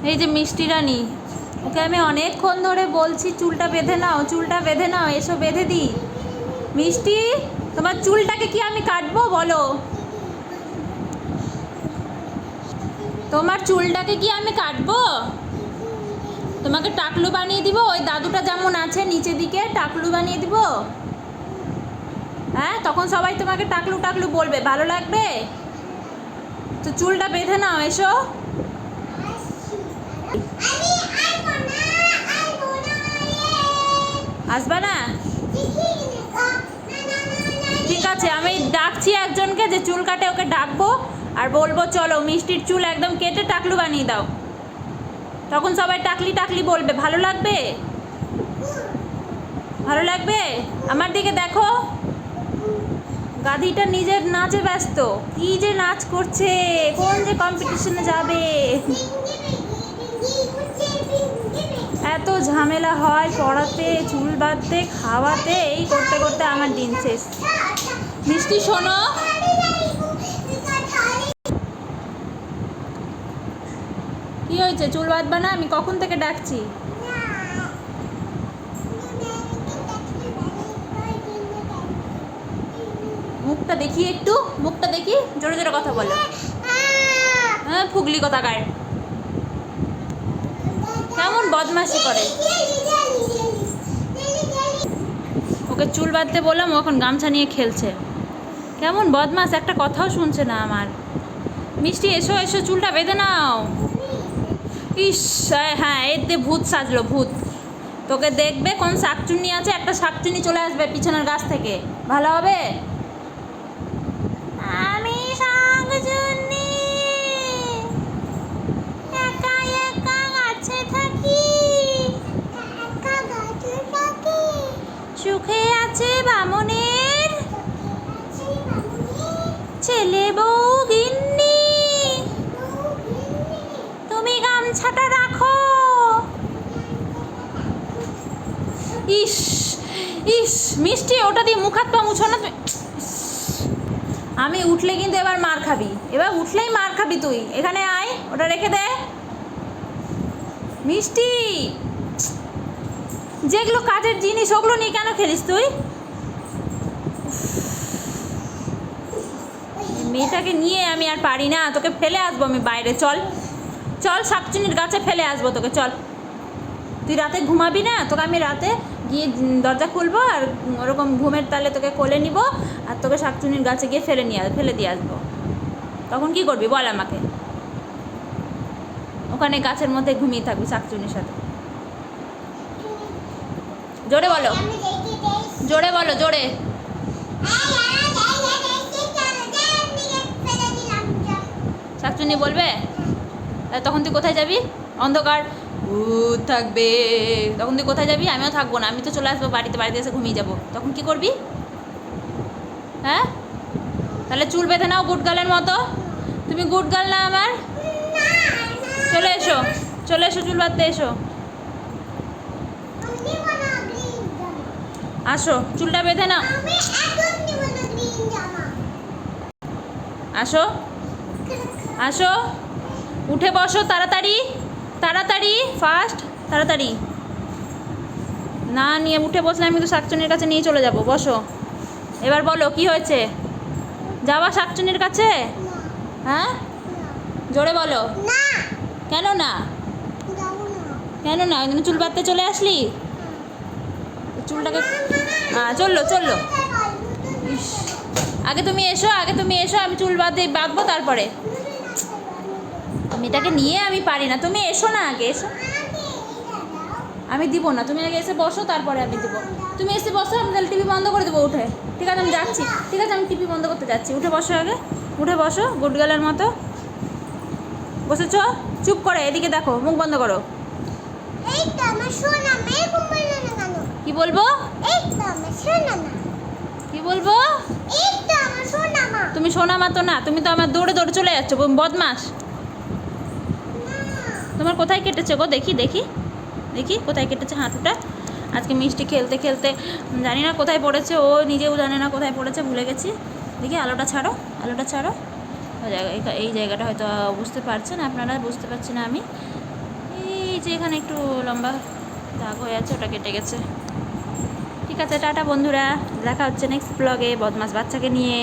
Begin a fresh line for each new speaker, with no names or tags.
এই যে মিষ্টি রানী, ওকে আমি অনেকক্ষণ ধরে বলছি চুলটা বেঁধে নাও, চুলটা বেঁধে নাও, এসো বেঁধে দিই। মিষ্টি, তোমার চুলটাকে কি আমি কাটবো বলো? তোমার চুলটাকে কি আমি কাটবো? তোমাকে টাকলু বানিয়ে দিব, ওই দাদুটা যেমন আছে নিচে দিকে টাকলু বানিয়ে দিব। হ্যাঁ, তখন সবাই তোমাকে টাকলু টাকলু বলবে, ভালো লাগবে? তো চুলটা বেঁধে নাও, এসো। আসবা না? ঠিক আছে, আমি ডাকছি একজনকে যে চুল কাটে, ওকে ডাকবো আর বলবো চলো মিষ্টির চুল একদম কেটে টাকলু বানিয়ে দাও। তখন সবাই টাকলি টাকলি বলবে, ভালো লাগবে? ভালো লাগবে? আমার দিকে দেখো, গাধিটা নিজের নাচে ব্যস্ত, কি যে নাচ করছে, কোন যে কম্পিটিশনে যাবে। এত ঝামেলা হয় পড়াতে, চুল বাঁধতে, খাওয়াতে, এই করতে করতে আমার দিন শেষ। মিষ্টি শোনো, কি হয়েছে? চুল বাঁধবা না? আমি কখন থেকে ডাকছি। মুখটা দেখি একটু, মুখটা দেখি, জোরে জোরে কথা বলো। হ্যাঁ, ফুগলি কথাকার, কেমন বদমাশি করে। ওকে চুল বাঁধতে বললাম, ও এখন গামছা নিয়ে খেলছে। কেমন বদমাস, একটা কথাও শুনছে না আমার। মিষ্টি এসো এসো, চুলটা বেঁধে নাও। ইস, হ্যাঁ, এর দিয়ে ভূত সাজলো, ভূত। তোকে দেখবে কোন শাকচুন্নি আছে, একটা শাকচুন্নি চলে আসবে পিছনের গাছ থেকে, ভালো হবে? আমি শাকচুন্নি, একা একা গাছে থাকি, সুখে আছে বামনের ছেলে বউ গিন্নি, তুমি গামছাটা রাখো। ইস ইস, মিষ্টি ওটা দিয়ে মুখ হাত পা মুছো না তুই। আমি উঠলে কিন্তু এবার মার খাবি, এবার উঠলেই মার খাবি তুই। এখানে আয়, ওটা রেখে দে। মিষ্টি, যেগুলো কাজের জিনিস ওগুলো নিয়ে কেন খেলিস তুই? মেয়েটাকে নিয়ে আমি আর পারি না, তোকে ফেলে আসবো আমি বাইরে। চল চল, শাকচুনির গাছে ফেলে আসবো তোকে, চল। তুই রাতে ঘুমাবি না? তোকে আমি রাতে গিয়ে দরজা খুলবো আর ওরকম ঘুমের তালে তোকে কোলে নিব আর তোকে শাকচুনির গাছে গিয়ে ফেলে দিয়ে আসবো। তখন কি করবি বল আমাকে? ওখানে গাছের মধ্যে ঘুমিয়ে থাকবি শাকচুনির সাথে। জোরে বলো, জোরে বলো, জোরে। শাকচুনি বলবে? তখন তুই কোথায় যাবি? অন্ধকার, ভূত থাকবে, তখন তুই কোথায় যাবি? আমিও থাকবো না, আমি তো চলে আসবো বাড়িতে, বাড়িতে এসে ঘুমিয়ে যাবো। তখন কি করবি? হ্যাঁ, তাহলে চুল বেঁধে নাও গুড গার্লের মতো। তুমি গুড গার্ল না আমার? চলে এসো, চলে এসো, চুল বাঁধতে এসো। আসো, চুলটা বেঁধে নাও। আসো আসো, উঠে বসো তাড়াতাড়ি, তাড়াতাড়ি, ফাস্ট, তাড়াতাড়ি। না নিয়ে উঠে বসলে আমি তো শাকচুনির কাছে নিয়ে চলে যাব। বসো, এবার বলো কি হয়েছে? যাওয়া শাকচুনির কাছে? হ্যাঁ, জোরে বলো। কেন না? কেন না? ওই জন্য চুল বাঁধতে চলে আসলি? চুলটাকে চললো চললো। ইস, আগে তুমি এসো, আগে তুমি এসো, আমি চুল বাঁধবো তারপরে। মেয়েটাকে নিয়ে আমি পারি না, তুমি এসো না, আগে এসো। আমি দিব না, তুমি আগে এসে বসো, তারপরে আমি দিব। তুমি এসে বসো, আমি তাহলে টিভি বন্ধ করে দেবো উঠে। ঠিক আছে, আমি যাচ্ছি। ঠিক আছে, আমি টিভি বন্ধ করতে যাচ্ছি। উঠে বসো আগে, উঠে বসো গুড গার্লের মতো। বসেছ? চুপ করে এদিকে দেখো, মুখ বন্ধ করো। কি বলবো? কি বলবো? তুমি সোনা মা তো না, তুমি তো আমার দৌড়ে দৌড়ে চলে যাচ্ছ, বদমাস। তোমার কোথায় কেটেছে গো? দেখি দেখি দেখি, কোথায় কেটেছে হাঁটুটা? আজকে মিষ্টি খেলতে খেলতে জানি না কোথায় পড়েছে, ও নিজেও জানে না কোথায় পড়েছে, ভুলে গেছি। দেখি, আলোটা ছাড়ো, আলোটা ছাড়ো। এই জায়গাটা হয়তো বুঝতে পারছেন আপনারা, বুঝতে পারছি না আমি। এই যে এখানে একটু লম্বা দাগ হয়ে আছে, ওটা কেটে গেছে। ঠিক আছে, টাটা বন্ধুরা, দেখা হচ্ছে নেক্সট ব্লগে বদমাস বাচ্চাকে নিয়ে।